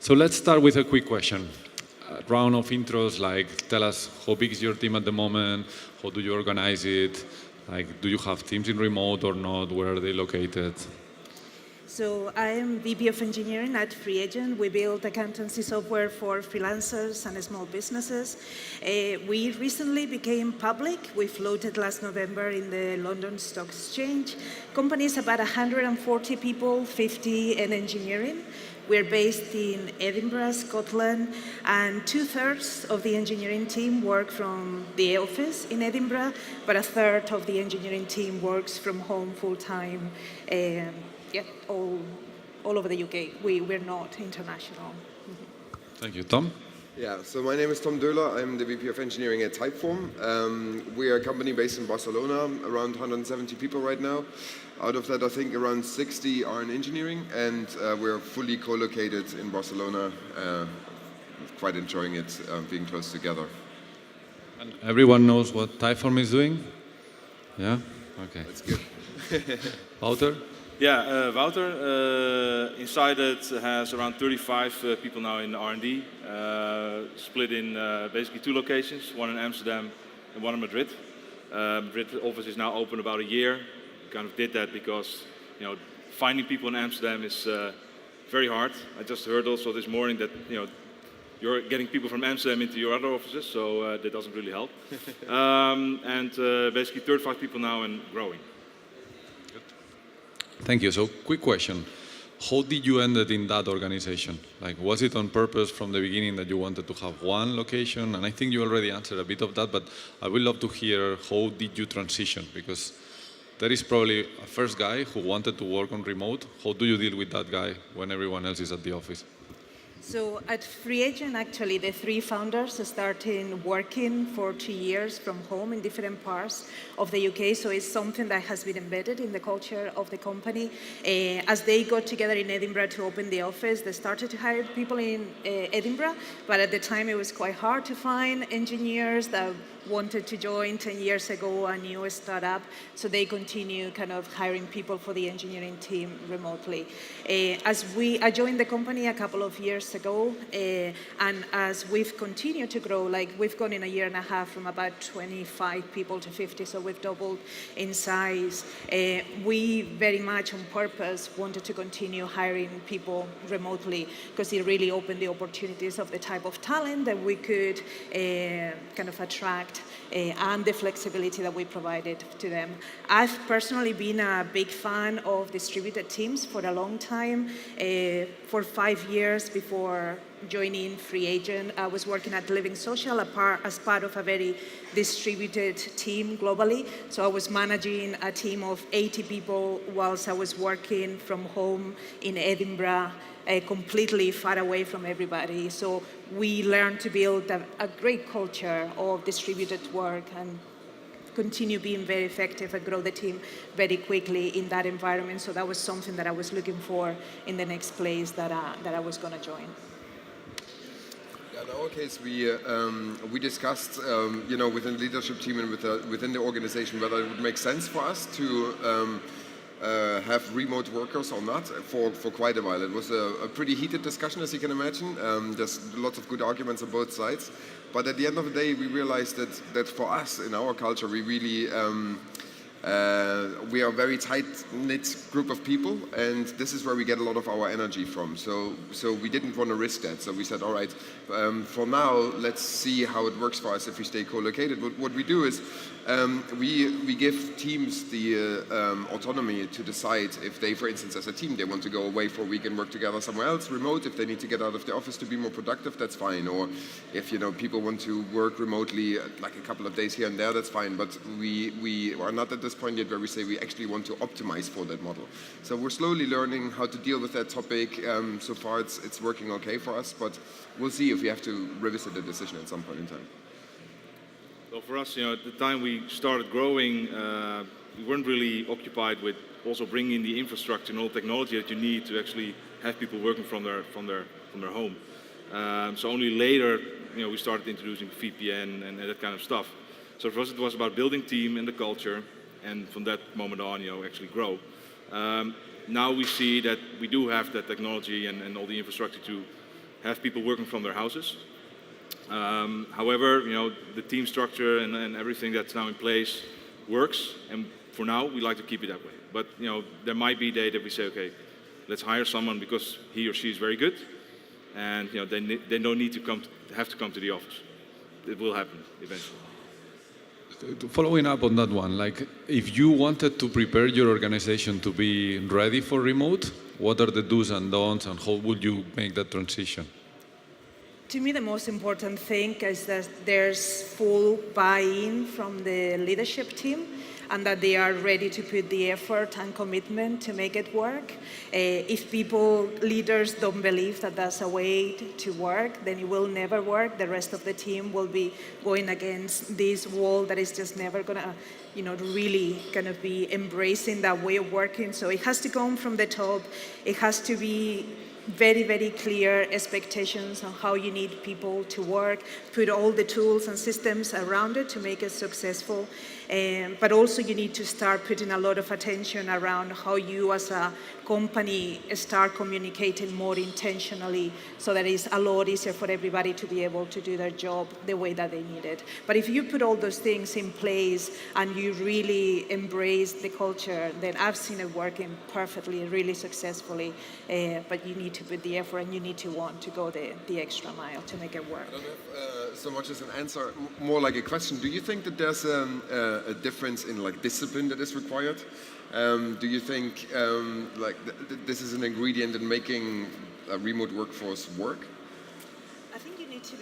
So let's start with a quick question. A round of intros, like tell us how big is your team at the moment, how do you organize it, like do you have teams in remote or not, where are they located? So I am VP of Engineering at FreeAgent. We build accountancy software for freelancers and small businesses. We recently became public. We floated last November in the London Stock Exchange. Company is about 140 people, 50 in engineering. We're based in Edinburgh, Scotland, and 2/3 of the engineering team work from the office in Edinburgh, but 1/3 of the engineering team works from home full-time. Yeah, all over the UK. We're not international. Thank you. Tom? Yeah, so my name is Tom Doehler. I'm the VP of Engineering at Typeform. We are a company based in Barcelona, around 170 people right now. Out of that, I think around 60 are in engineering, and we're fully co-located in Barcelona. Quite enjoying it, being close together. And everyone knows what Typeform is doing? Yeah? Okay. That's good. Wouter? Yeah, Wouter. Inside it has around 35 people now in R&D, split in basically 2 locations, one in Amsterdam and one in Madrid. Madrid office is now open about a year. We kind of did that because finding people in Amsterdam is very hard. I just heard also this morning that you're getting people from Amsterdam into your other offices, so that doesn't really help. And basically 35 people now and growing. Thank you. So, quick question. How did you end up in that organization? Like, was it on purpose from the beginning that you wanted to have one location? And I think you already answered a bit of that, but I would love to hear how did you transition? Because there is probably a first guy who wanted to work on remote. How do you deal with that guy when everyone else is at the office? So at FreeAgent, actually, the 3 founders started working for 2 years from home in different parts of the UK. So it's something that has been embedded in the culture of the company. As they got together in Edinburgh to open the office, they started to hire people in Edinburgh. But at the time, it was quite hard to find engineers that wanted to join 10 years ago a new startup. So they continue kind of hiring people for the engineering team remotely. I joined the company a couple of years ago, and as we've continued to grow, like we've gone in a year and a half from about 25 people to 50, so we've doubled in size. We very much on purpose wanted to continue hiring people remotely because it really opened the opportunities of the type of talent that we could kind of attract and the flexibility that we provided to them. I've personally been a big fan of distributed teams for a long time. For 5 years before joining FreeAgent, I was working at Living Social as part of a very distributed team globally. So I was managing a team of 80 people whilst I was working from home in Edinburgh, completely far away from everybody. So we learned to build a great culture of distributed work and continue being very effective and grow the team very quickly in that environment. So that was something that I was looking for in the next place that I was going to join. In our case, we discussed, within the leadership team and within the organization whether it would make sense for us to have remote workers or not for quite a while. It was a pretty heated discussion, as you can imagine. There's lots of good arguments on both sides. But at the end of the day, we realized that for us, in our culture, we really we are a very tight-knit group of people, and this is where we get a lot of our energy from. So we didn't want to risk that. So we said, all right, for now, let's see how it works for us if we stay co-located. What we do is we give teams the autonomy to decide if they, for instance, as a team, they want to go away for a week and work together somewhere else, remote. If they need to get out of the office to be more productive, that's fine. Or if people want to work remotely, like a couple of days here and there, that's fine. But we are not at this point yet where we say we actually want to optimize for that model. So we're slowly learning how to deal with that topic. So far, it's working okay for us, but we'll see if we have to revisit the decision at some point in time. Well, for us, at the time we started growing, we weren't really occupied with also bringing the infrastructure and all technology that you need to actually have people working from their home. So only later, we started introducing VPN and that kind of stuff. So for us, it was about building team and the culture, and from that moment on, actually grow. Now we see that we do have that technology and all the infrastructure to have people working from their houses. However, the team structure and everything that's now in place works, and for now we like to keep it that way. But there might be a day that we say, okay, let's hire someone because he or she is very good, and they don't need to have to come to the office. It will happen eventually. Following up on that one, like if you wanted to prepare your organization to be ready for remote, what are the do's and don'ts, and how would you make that transition? To me, the most important thing is that there's full buy-in from the leadership team and that they are ready to put the effort and commitment to make it work. If leaders don't believe that that's a way to work, then it will never work. The rest of the team will be going against this wall that is just never gonna, really kind of be embracing that way of working. So it has to come from the top. It has to be very, very clear expectations on how you need people to work, put all the tools and systems around it to make it successful. But also you need to start putting a lot of attention around how you as a company start communicating more intentionally so that it's a lot easier for everybody to be able to do their job the way that they need it. But if you put all those things in place and you really embrace the culture, then I've seen it working perfectly, really successfully. But you need to put the effort and you need to want to go the extra mile to make it work. I don't have so much as an answer, more like a question. Do you think that there's a difference in discipline that is required? Do you think this is an ingredient in making a remote workforce work? I think you need to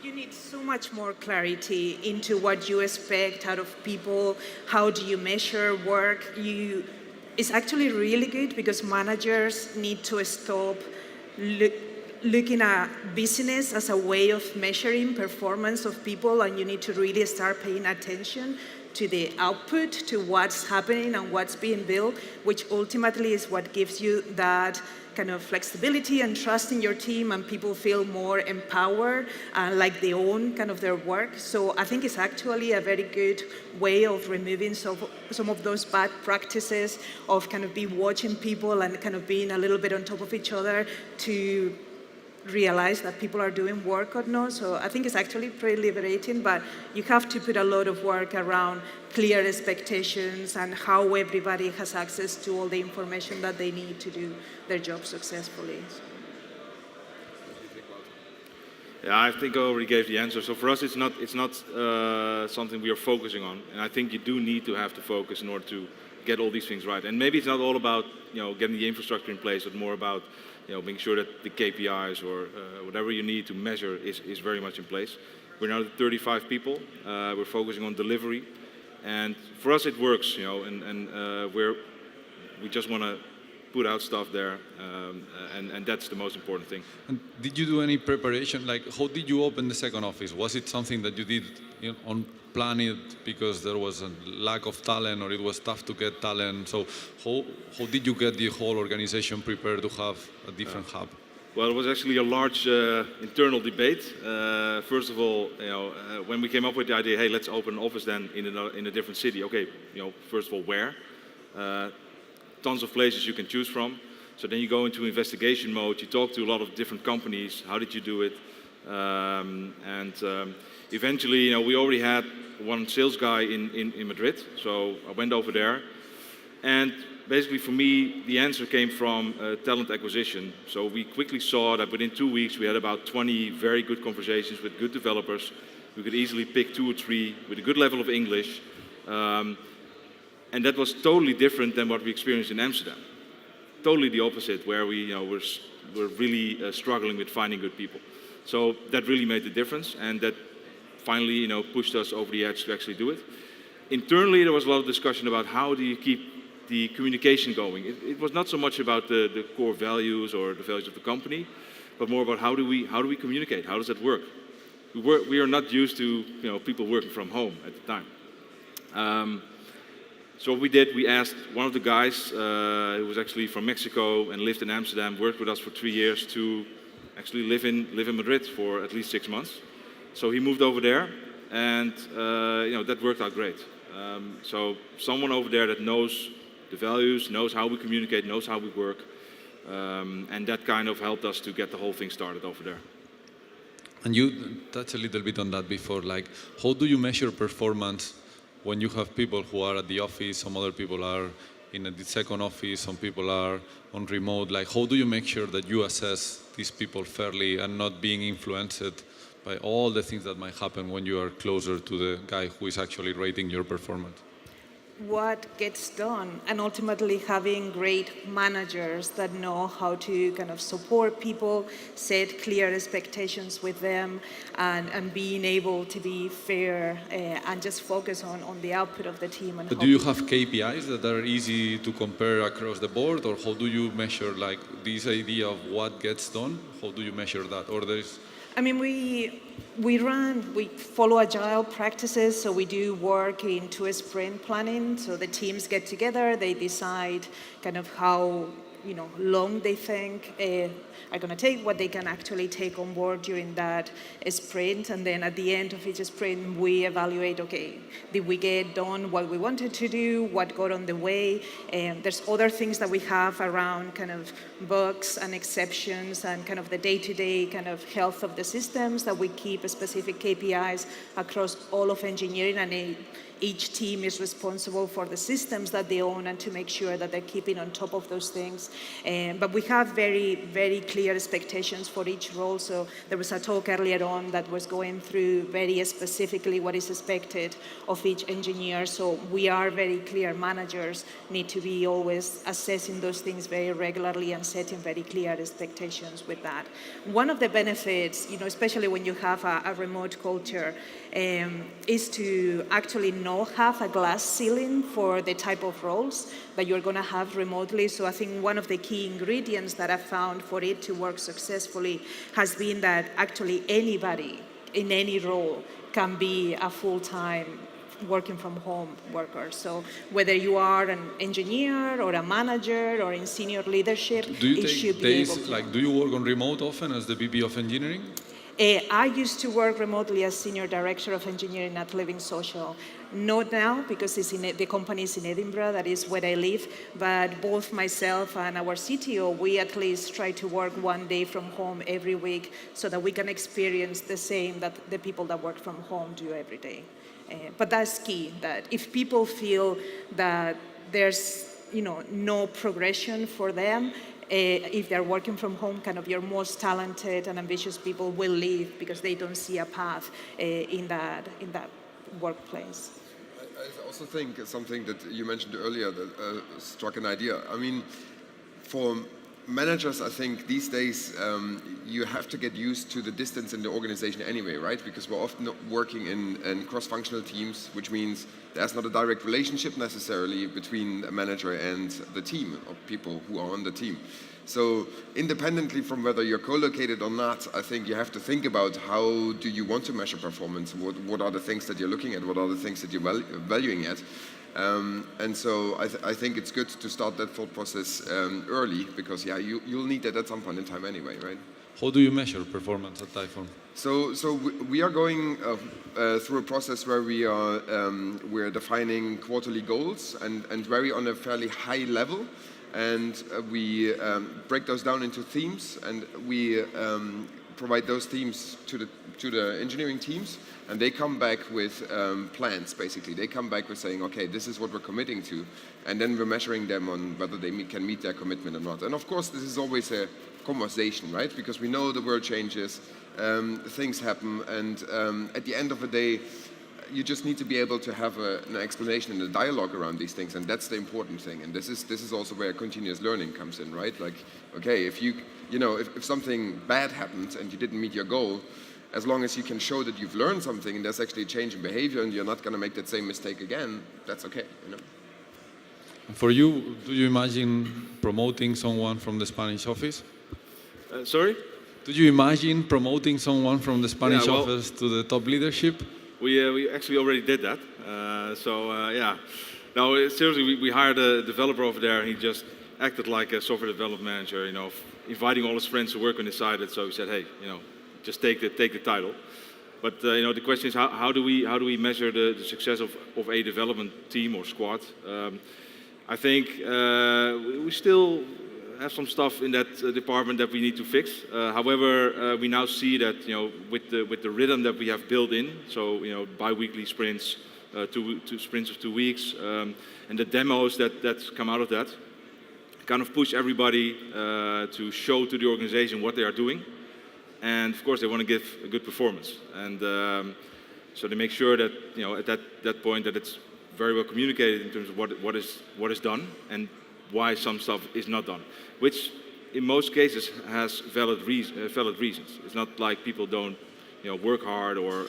you need so much more clarity into what you expect out of people. How do you measure work? It's actually really good because managers need to stop looking at business as a way of measuring performance of people, and you need to really start paying attention to the output, to what's happening and what's being built, which ultimately is what gives you that kind of flexibility and trust in your team, and people feel more empowered, like they own kind of their work. So I think it's actually a very good way of removing some of those bad practices of kind of be watching people and kind of being a little bit on top of each other to realize that people are doing work or not. So I think it's actually pretty liberating, but you have to put a lot of work around clear expectations and how everybody has access to all the information that they need to do their job successfully. Yeah, I think I already gave the answer. So for us, it's not something we are focusing on, and I think you do need to have to focus in order to get all these things right. And maybe it's not all about getting the infrastructure in place, but more about making sure that the KPIs or whatever you need to measure is very much in place. We're now 35 people. We're focusing on delivery, and for us it works. And we just want to put out stuff there, and that's the most important thing. And did you do any preparation? Like, how did you open the second office? Was it something that you did on planning because there was a lack of talent, or it was tough to get talent? So how did you get the whole organization prepared to have a different hub? Well, it was actually a large internal debate. First of all, when we came up with the idea, hey, let's open an office then in a different city. Okay, first of all, where? Tons of places you can choose from. So then you go into investigation mode. You talk to a lot of different companies. How did you do it? Eventually, we already had one sales guy in Madrid. So I went over there, and basically for me, the answer came from talent acquisition. So we quickly saw that within 2 weeks, we had about 20 very good conversations with good developers. We could easily pick 2 or 3 with a good level of English. And that was totally different than what we experienced in Amsterdam. Totally the opposite, where we were really struggling with finding good people. So that really made the difference, and that finally pushed us over the edge to actually do it. Internally, there was a lot of discussion about how do you keep the communication going. It was not so much about the core values or the values of the company, but more about how do we communicate? How does that work? We are not used to people working from home at the time. So what we did, we asked one of the guys who was actually from Mexico and lived in Amsterdam, worked with us for 3 years, to actually live in Madrid for at least 6 months. So he moved over there, and that worked out great. So someone over there that knows the values, knows how we communicate, knows how we work, And that kind of helped us to get the whole thing started over there. And you touched a little bit on that before, like how do you measure performance when you have people who are at the office, some other people are in the second office, some people are on remote, like how do you make sure that you assess these people fairly and not being influenced by all the things that might happen when you are closer to the guy who is actually rating your performance? What gets done, and ultimately having great managers that know how to kind of support people, set clear expectations with them, and being able to be fair and just focus on the output of the team. And But do you have KPIs that are easy to compare across the board, or how do you measure like this idea of what gets done? How do you measure that? Or there is I mean, we follow agile practices, so we do work into sprint planning. So the teams get together, they decide kind of how long they think are going to take, what they can actually take on board during that sprint, and then at the end of each sprint, we evaluate, okay, did we get done what we wanted to do, what got on the way? There's other things that we have around kind of bugs and exceptions and kind of the day-to-day kind of health of the systems that we keep specific KPIs across all of engineering, and each team is responsible for the systems that they own and to make sure that they're keeping on top of those things. But we have very, very clear expectations for each role. So there was a talk earlier on that was going through very specifically what is expected of each engineer. So we are very clear. Managers need to be always assessing those things very regularly and setting very clear expectations with that. One of the benefits, especially when you have a remote culture, is to actually not have a glass ceiling for the type of roles that you're going to have remotely. So I think one of the key ingredients that I've found for it to work successfully has been that actually anybody in any role can be a full-time working from home worker. So whether you are an engineer or a manager or in senior leadership, do you it take should be days, able to. like do you work on remote often as the VP of engineering? I used to work remotely as Senior Director of Engineering at Living Social. Not now, because the company is in Edinburgh, that is where I live, but both myself and our CTO, we at least try to work one day from home every week so that we can experience the same that the people that work from home do every day. But that's key, that if people feel that there's no progression for them, if they're working from home, kind of your most talented and ambitious people will leave because they don't see a path in that workplace. I also think something that you mentioned earlier that struck an idea. I mean, for managers, I think these days you have to get used to the distance in the organization anyway, right? Because we're often working in cross-functional teams, which means there's not a direct relationship necessarily between a manager and the team of people who are on the team. So independently from whether you're co-located or not, I think you have to think about how do you want to measure performance? What are the things that you're looking at? What are the things that you're valuing at? And so I think it's good to start that thought process early because you'll need that at some point in time anyway, right? How do you measure performance at Typeform? So we are going through a process where we're defining quarterly goals and very on a fairly high level, and we break those down into themes, and we provide those themes to the engineering teams, and they come back with plans. Basically, they come back with saying, okay, this is what we're committing to, and then we're measuring them on whether they can meet their commitment or not. And of course, this is always a conversation, right? Because we know the world changes, things happen, and at the end of the day, you just need to be able to have an explanation and a dialogue around these things, and that's the important thing. And this is also where continuous learning comes in, right? Like, okay, if if something bad happens and you didn't meet your goal, as long as you can show that you've learned something and there's actually a change in behavior and you're not going to make that same mistake again, that's okay, For you, do you imagine promoting someone from the Spanish office? Sorry? Do you imagine promoting someone from the Spanish Yeah, well, office to the top leadership? We actually already did that. No, seriously, we hired a developer over there. He just acted like a software development manager, inviting all his friends to work on his side. So we said, hey, just take the title. But the question is, how do we measure the success of a development team or squad? I think we still have some stuff in that department that we need to fix. However, we now see that with the rhythm that we have built in, so bi-weekly sprints, two sprints of 2 weeks, and the demos that's come out of that, kind of push everybody to show to the organization what they are doing, and of course they want to give a good performance, and so they make sure that at that point that it's very well communicated in terms of what is done and why some stuff is not done, which in most cases has valid reasons. It's not like people don't work hard or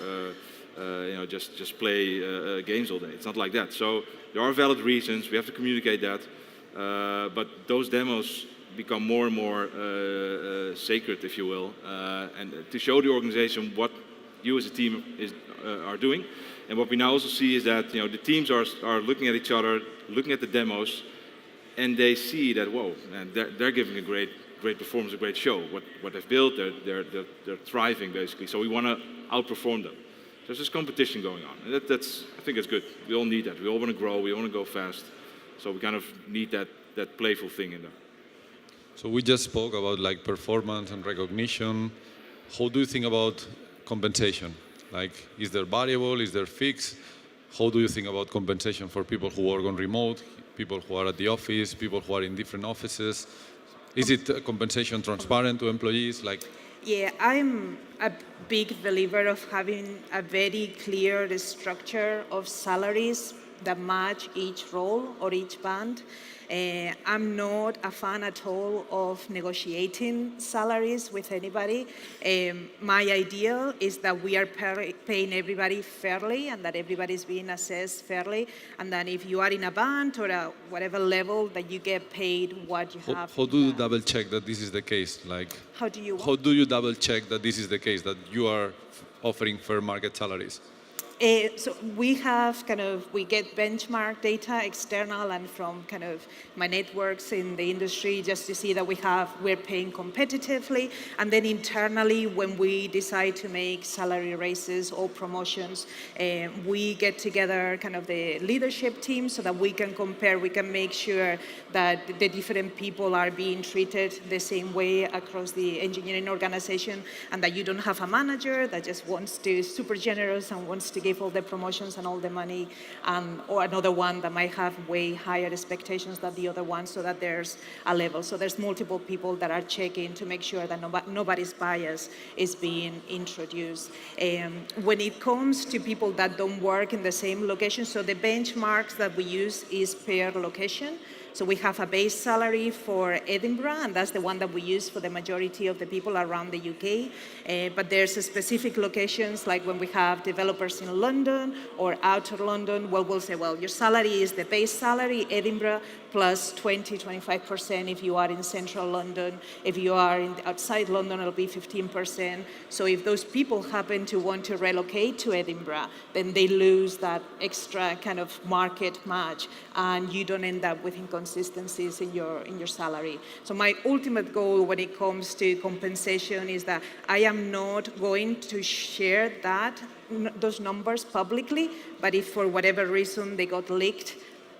just play games all day. It's not like that. So there are valid reasons. We have to communicate that. But those demos become more and more sacred, if you will, and to show the organization what you as a team are doing. And what we now also see is that the teams are looking at each other, looking at the demos, and they see that, whoa, man, they're giving a great performance, a great show. What they've built, they're thriving basically. So we want to outperform them. There's this competition going on, and that's I think it's good. We all need that. We all want to grow. We want to go fast. So we kind of need that playful thing in there. So we just spoke about like performance and recognition. How do you think about compensation? Like, is there variable? Is there fixed? How do you think about compensation for people who work on remote, people who are at the office, people who are in different offices? Is it compensation transparent to employees? Yeah, I'm a big believer of having a very clear structure of salaries that match each role or each band. I'm not a fan at all of negotiating salaries with anybody. My ideal is that we are paying everybody fairly and that everybody's being assessed fairly, and that if you are in a band or a whatever level, that you get paid what you have. How do you double check that this is the case? How do you? How do you double check that this is the case, that you are offering fair market salaries? So we have we get benchmark data external and from my networks in the industry just to see that we're paying competitively. And then internally, when we decide to make salary raises or promotions, we get together the leadership team so that we can compare, we can make sure that the different people are being treated the same way across the engineering organization, and that you don't have a manager that just wants to be super generous and wants to give all the promotions and all the money, or another one that might have way higher expectations than the other one, so that there's a level. So there's multiple people that are checking to make sure that nobody's bias is being introduced. When it comes to people that don't work in the same location, so the benchmarks that we use is per location. So we have a base salary for Edinburgh, and that's the one that we use for the majority of the people around the UK. But there's specific locations, like when we have developers in London or outer London, well, we'll say, well, your salary is the base salary, Edinburgh, plus 20-25% if you are in central London. If you are outside London, it'll be 15%. So if those people happen to want to relocate to Edinburgh, then they lose that extra market match, and you don't end up with inconsistencies in your salary. So my ultimate goal when it comes to compensation is that I am not going to share those numbers publicly, but if for whatever reason they got leaked,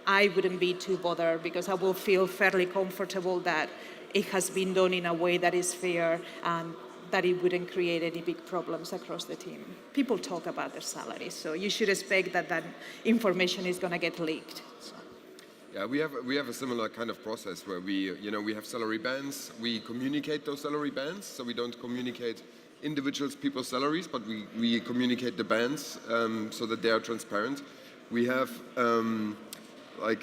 I wouldn't be too bothered, because I will feel fairly comfortable that it has been done in a way that is fair and that it wouldn't create any big problems across the team. People talk about their salaries, so you should expect that information is going to get leaked. So. Yeah, we have a similar kind of process where we have salary bands. We communicate those salary bands, so we don't communicate individuals, people's salaries, but we communicate the bands so that they are transparent. We have a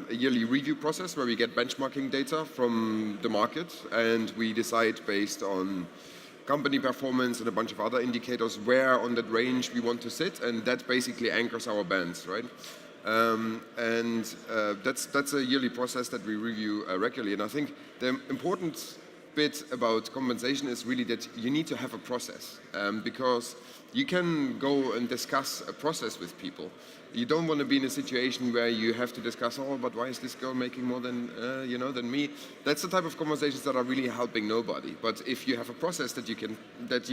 yearly review process where we get benchmarking data from the market, and we decide based on company performance and a bunch of other indicators where on that range we want to sit, and that basically anchors our bands, right? That's a yearly process that we review regularly. And I think the important bit about compensation is really that you need to have a process, because you can go and discuss a process with people. You don't want to be in a situation where you have to discuss, oh, but why is this girl making more than than me? That's the type of conversations that are really helping nobody. But if you have a process that you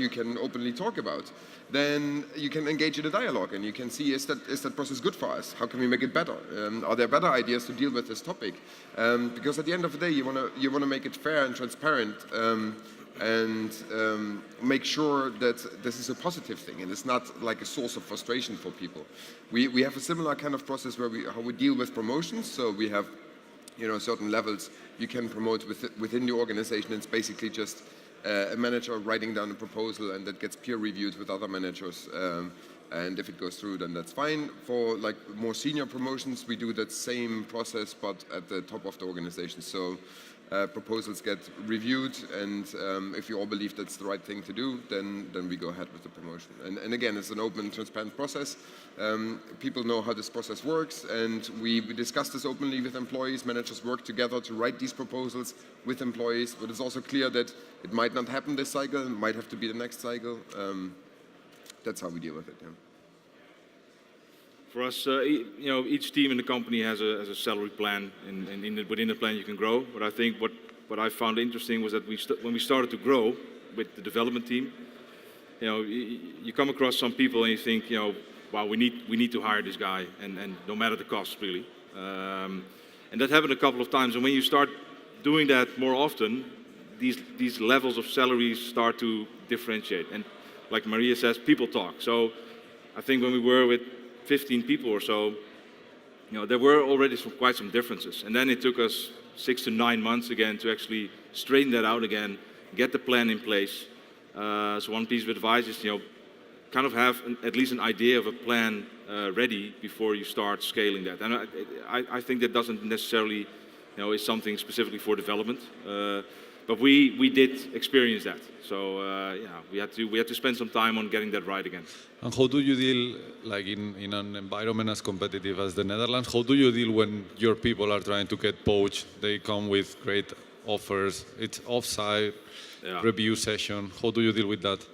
can openly talk about, then you can engage in a dialogue and you can see, is that process good for us? How can we make it better? Are there better ideas to deal with this topic? Because at the end of the day, you want to make it fair and transparent. And make sure that this is a positive thing and it's not like a source of frustration for people. We have a similar kind of process where how we deal with promotions. So we have certain levels you can promote within the organization. It's basically just a manager writing down a proposal and that gets peer reviewed with other managers. And if it goes through, then that's fine. For like more senior promotions, we do that same process, but at the top of the organization. So proposals get reviewed, and if you all believe that's the right thing to do, then we go ahead with the promotion. And again, it's an open, transparent process. People know how this process works, and we discuss this openly with employees. Managers work together to write these proposals with employees, but it's also clear that it might not happen this cycle, it might have to be the next cycle. That's how we deal with it. Yeah. For us, each team in the company has a salary plan, and within the plan you can grow. But I think what I found interesting was that when we started to grow with the development team, you come across some people and you think, wow, we need to hire this guy, and no matter the cost, really. And that happened a couple of times. And when you start doing that more often, these levels of salaries start to differentiate. And like Maria says, people talk. So I think when we were with 15 people or so, there were already quite some differences. And then it took us 6 to 9 months again to actually straighten that out again, get the plan in place. So one piece of advice is, kind of have at least an idea of a plan ready before you start scaling that. And I think that doesn't necessarily, is something specifically for development. But we did experience that. So we had to spend some time on getting that right again. And how do you deal, like in an environment as competitive as the Netherlands, how do you deal when your people are trying to get poached? They come with great offers, it's offsite, review session. How do you deal with that?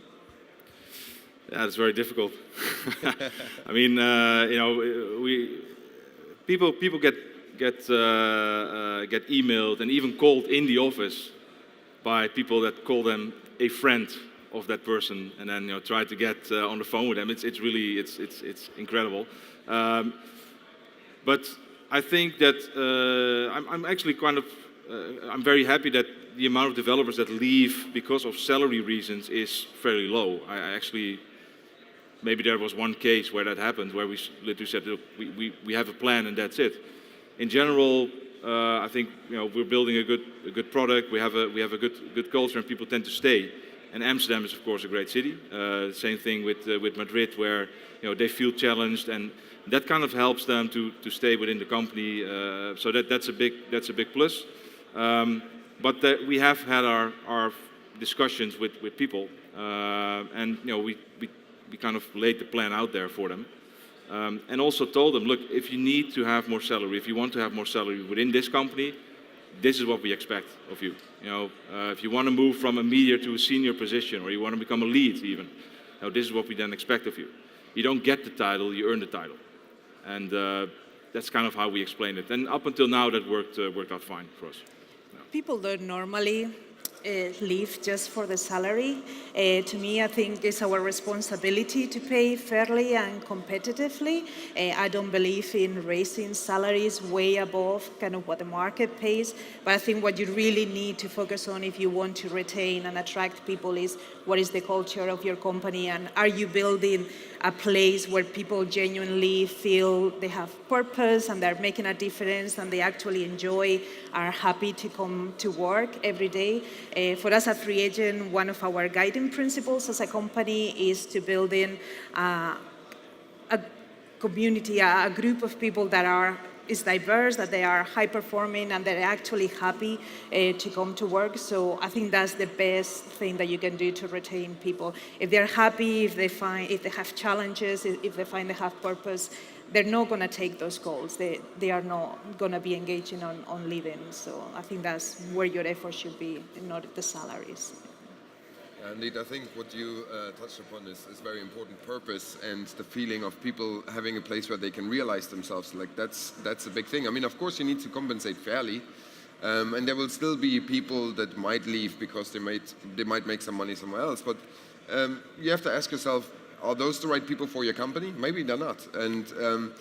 Yeah, it's very difficult. I mean, people get emailed and even called in the office by people that call them a friend of that person, and then try to get on the phone with them. It's really incredible. But I think that I'm actually I'm very happy that the amount of developers that leave because of salary reasons is fairly low. I actually, maybe there was one case where that happened, where we literally said, look, we have a plan and that's it. In general, I think we're building a good product. We have a good culture, and people tend to stay. And Amsterdam is, of course, a great city. Same thing with Madrid, where they feel challenged, and that kind of helps them to stay within the company. So that's a big plus. But we have had our discussions with people, and we kind of laid the plan out there for them. And also told them, look, if you need to have more salary, if you want to have more salary within this company, this is what we expect of you. If you want to move from a media to a senior position, or you want to become a lead even, this is what we then expect of you. You don't get the title, you earn the title. And that's kind of how we explain it. And up until now, that worked out fine for us. People don't normally leave just for the salary. To me, I think it's our responsibility to pay fairly and competitively. I don't believe in raising salaries way above kind of what the market pays, but I think what you really need to focus on if you want to retain and attract people is what is the culture of your company, and are you building a place where people genuinely feel they have purpose and they're making a difference and they actually enjoy, are happy to come to work every day. For us at FreeAgent, one of our guiding principles as a company is to build in a community, a group of people that is diverse, that they are high performing, and they're actually happy to come to work. So I think that's the best thing that you can do to retain people. If they're happy, if they have challenges, if they find they have purpose, they're not going to take those calls. They are not going to be engaging on leaving. So I think that's where your effort should be, not the salaries. Indeed, I think what you touched upon is very important. Purpose and the feeling of people having a place where they can realize themselves. Like that's a big thing. I mean, of course, you need to compensate fairly, and there will still be people that might leave because they might make some money somewhere else. But you have to ask yourself, are those the right people for your company? Maybe they're not. And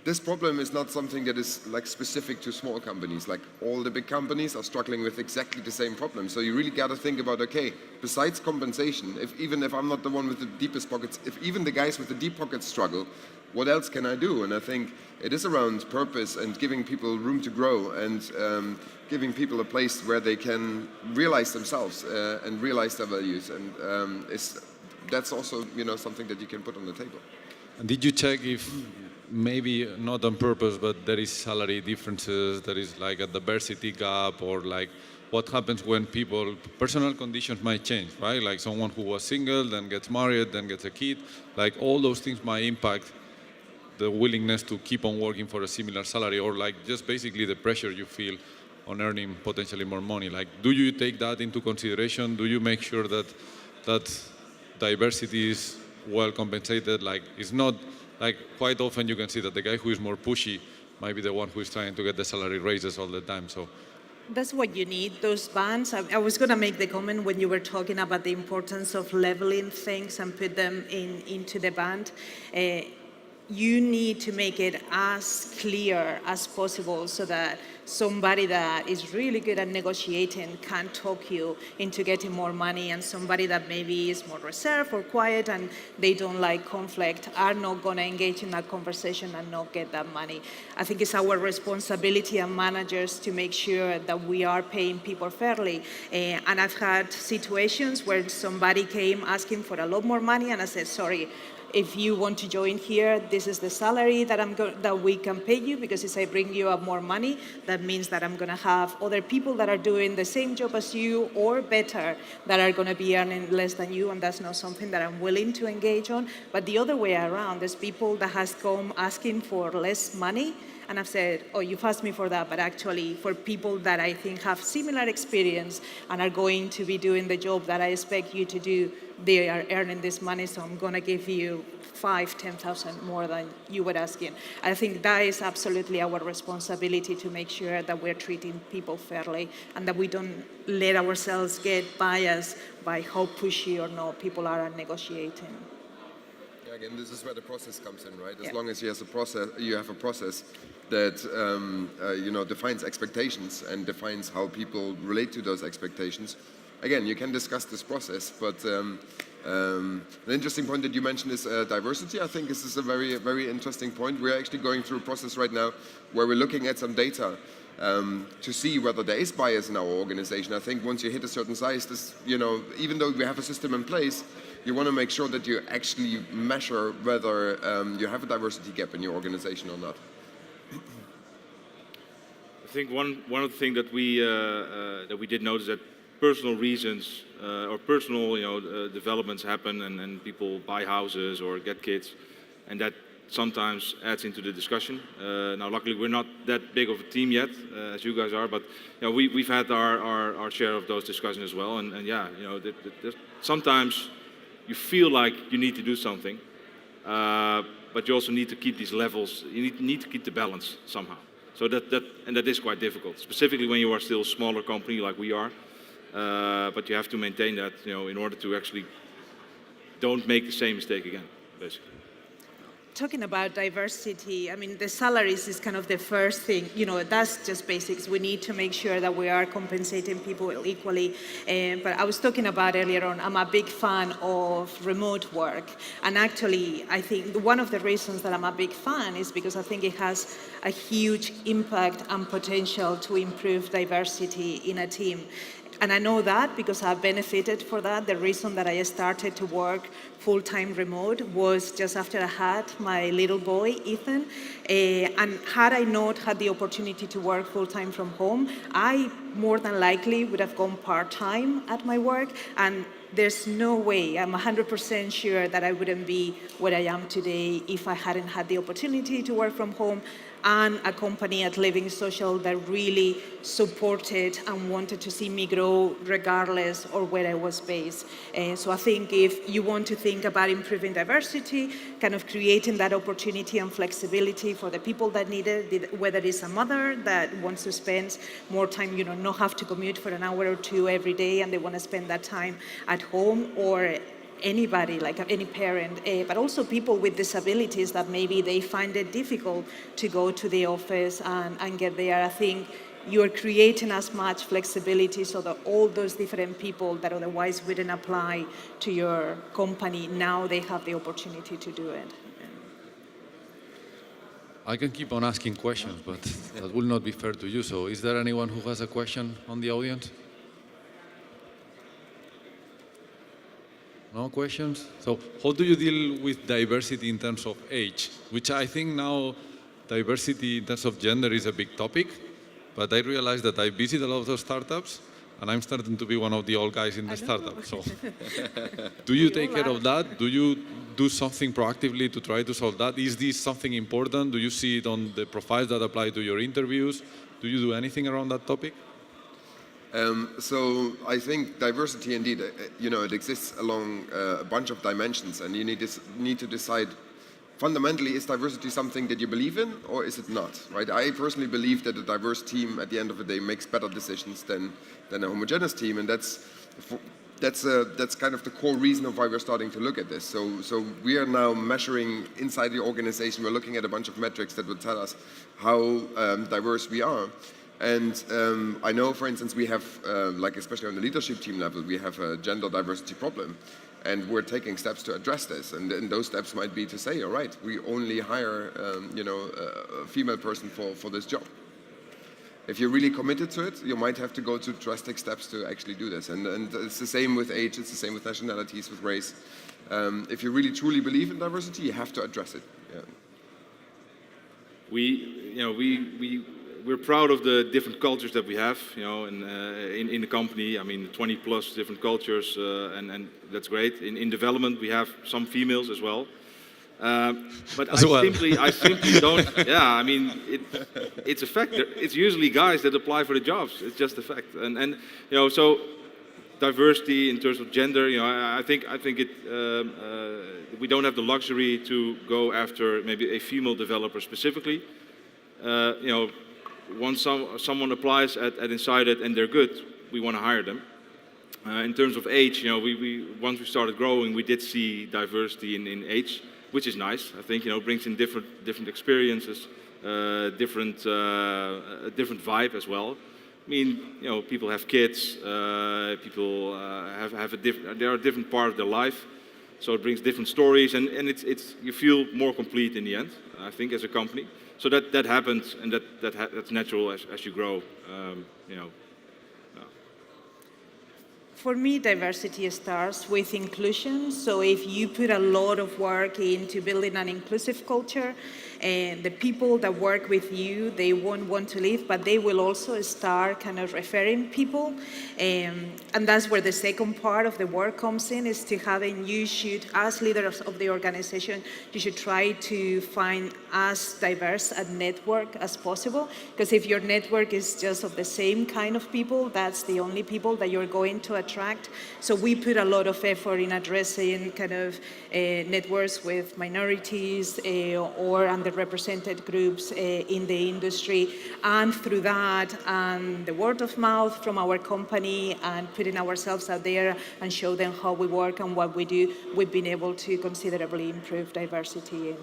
this problem is not something that is like specific to small companies. Like all the big companies are struggling with exactly the same problem. So you really got to think about, okay, besides compensation, even if I'm not the one with the deepest pockets, if even the guys with the deep pockets struggle, what else can I do? And I think it is around purpose and giving people room to grow and giving people a place where they can realize themselves and realize their values. And that's also something that you can put on the table. And did you check if maybe not on purpose, but there is salary differences, there is like a diversity gap, or like what happens when personal conditions might change, right? Like someone who was single, then gets married, then gets a kid, like all those things might impact the willingness to keep on working for a similar salary, or like just basically the pressure you feel on earning potentially more money. Like, do you take that into consideration? Do you make sure that diversity is well compensated? Like, it's not, like quite often you can see that the guy who is more pushy might be the one who is trying to get the salary raises all the time. So That's what you need, those bands. I was going to make the comment when you were talking about the importance of leveling things and put them into the band. You need to make it as clear as possible so that somebody that is really good at negotiating can talk you into getting more money, and somebody that maybe is more reserved or quiet and they don't like conflict are not going to engage in that conversation and not get that money. I think it's our responsibility as managers to make sure that we are paying people fairly. And I've had situations where somebody came asking for a lot more money and I said, sorry, if you want to join here, this is the salary that we can pay you, because if I bring you up more money, that means that I'm going to have other people that are doing the same job as you or better that are going to be earning less than you, and that's not something that I'm willing to engage on. But the other way around, there's people that has come asking for less money, and I've said, oh, you've asked me for that, but actually for people that I think have similar experience and are going to be doing the job that I expect you to do, they are earning this money, so I'm going to give you 5,000, 10,000 more than you were asking. I think that is absolutely our responsibility, to make sure that we're treating people fairly and that we don't let ourselves get biased by how pushy or not people are at negotiating. Again, this is where the process comes in, right? As long as you have a process that defines expectations and defines how people relate to those expectations. Again, you can discuss this process, but an interesting point that you mentioned is diversity. I think this is a very, very interesting point. We're actually going through a process right now where we're looking at some data to see whether there is bias in our organization. I think once you hit a certain size, even though we have a system in place, you want to make sure that you actually measure whether you have a diversity gap in your organization or not. I think one of the things that we did notice, that personal reasons or personal developments happen, and people buy houses or get kids, and that sometimes adds into the discussion. Now, luckily, we're not that big of a team yet, as you guys are, but we've had our share of those discussions as well. And sometimes you feel like you need to do something, but you also need to keep these levels. You need to keep the balance somehow. So that is quite difficult, specifically when you are still a smaller company like we are. But you have to maintain that, in order to actually don't make the same mistake again, basically. Talking about diversity, I mean, the salaries is kind of the first thing. That's just basics. We need to make sure that we are compensating people equally. But I was talking about earlier on, I'm a big fan of remote work. And actually, I think one of the reasons that I'm a big fan is because I think it has a huge impact and potential to improve diversity in a team. And I know that because I've benefited for that. The reason that I started to work full-time remote was just after I had my little boy, Ethan. And had I not had the opportunity to work full-time from home, I more than likely would have gone part-time at my work. And there's no way, I'm 100% sure that I wouldn't be where I am today if I hadn't had the opportunity to work from home and a company at Living Social that really supported and wanted to see me grow regardless of where I was based. So I think if you want to think about improving diversity, kind of creating that opportunity and flexibility for the people that need it, whether it's a mother that wants to spend more time, not have to commute for an hour or two every day and they want to spend that time at home, or anybody, like any parent, but also people with disabilities that maybe they find it difficult to go to the office and get there. I think you're creating as much flexibility so that all those different people that otherwise wouldn't apply to your company, now they have the opportunity to do it. I can keep on asking questions, but that will not be fair to you. So is there anyone who has a question on the audience? No questions? So how do you deal with diversity in terms of age? Which I think now diversity in terms of gender is a big topic, but I realize that I visit a lot of those startups and I'm starting to be one of the old guys in the startup. So do you take care of that? Do you do something proactively to try to solve that? Is this something important? Do you see it on the profiles that apply to your interviews? Do you do anything around that topic? So I think diversity, indeed, it exists along a bunch of dimensions, and you need to decide, fundamentally, is diversity something that you believe in, or is it not? Right? I personally believe that a diverse team, at the end of the day, makes better decisions than a homogeneous team, and that's kind of the core reason of why we're starting to look at this. So we are now measuring inside the organization. We're looking at a bunch of metrics that will tell us how diverse we are. And I know, for instance, we have, especially on the leadership team level, we have a gender diversity problem. And we're taking steps to address this. And those steps might be to say, all right, we only hire, a female person for this job. If you're really committed to it, you might have to go to drastic steps to actually do this. And it's the same with age, it's the same with nationalities, with race. If you really truly believe in diversity, you have to address it. Yeah. We're proud of the different cultures that we have, in the company. I mean, 20 plus different cultures, and that's great. In development, we have some females as well. But I simply don't. Yeah, I mean, it's a fact. It's usually guys that apply for the jobs. It's just a fact. And so diversity in terms of gender. I think we don't have the luxury to go after maybe a female developer specifically. Once someone applies at Insight and they're good, we want to hire them. In terms of age, once we started growing, we did see diversity in age, which is nice. I think brings in different experiences, different vibe as well. I mean, people have kids, people have a different. They are a different part of their life, so it brings different stories, and it's you feel more complete in the end. I think as a company. So that happens, and that's natural as you grow. For me, diversity starts with inclusion. So if you put a lot of work into building an inclusive culture, and the people that work with you, they won't want to leave, but they will also start kind of referring people. And that's where the second part of the work comes in, is to having, you should, as leaders of the organization, you should try to find as diverse a network as possible. Because if your network is just of the same kind of people, that's the only people that you're going to attract. So we put a lot of effort in addressing kind of networks with minorities or underrepresented groups in the industry, and through that and the word of mouth from our company and putting ourselves out there and show them how we work and what we do, we've been able to considerably improve diversity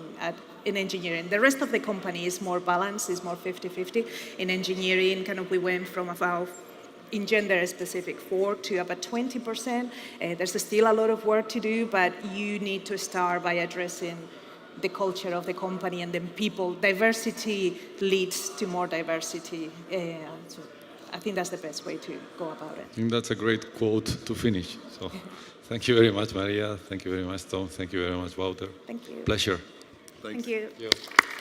in engineering. The rest of the company is more balanced, is more 50-50. In engineering, kind of we went from about, in gender specific, 4 to about 20%. There's still a lot of work to do, but you need to start by addressing the culture of the company and then people. Diversity leads to more diversity. I think that's the best way to go about it. I think that's a great quote to finish. So thank you very much, Maria. Thank you very much, Tom. Thank you very much, Wouter. Thank you. Pleasure. Thanks. Thank you. Thank you.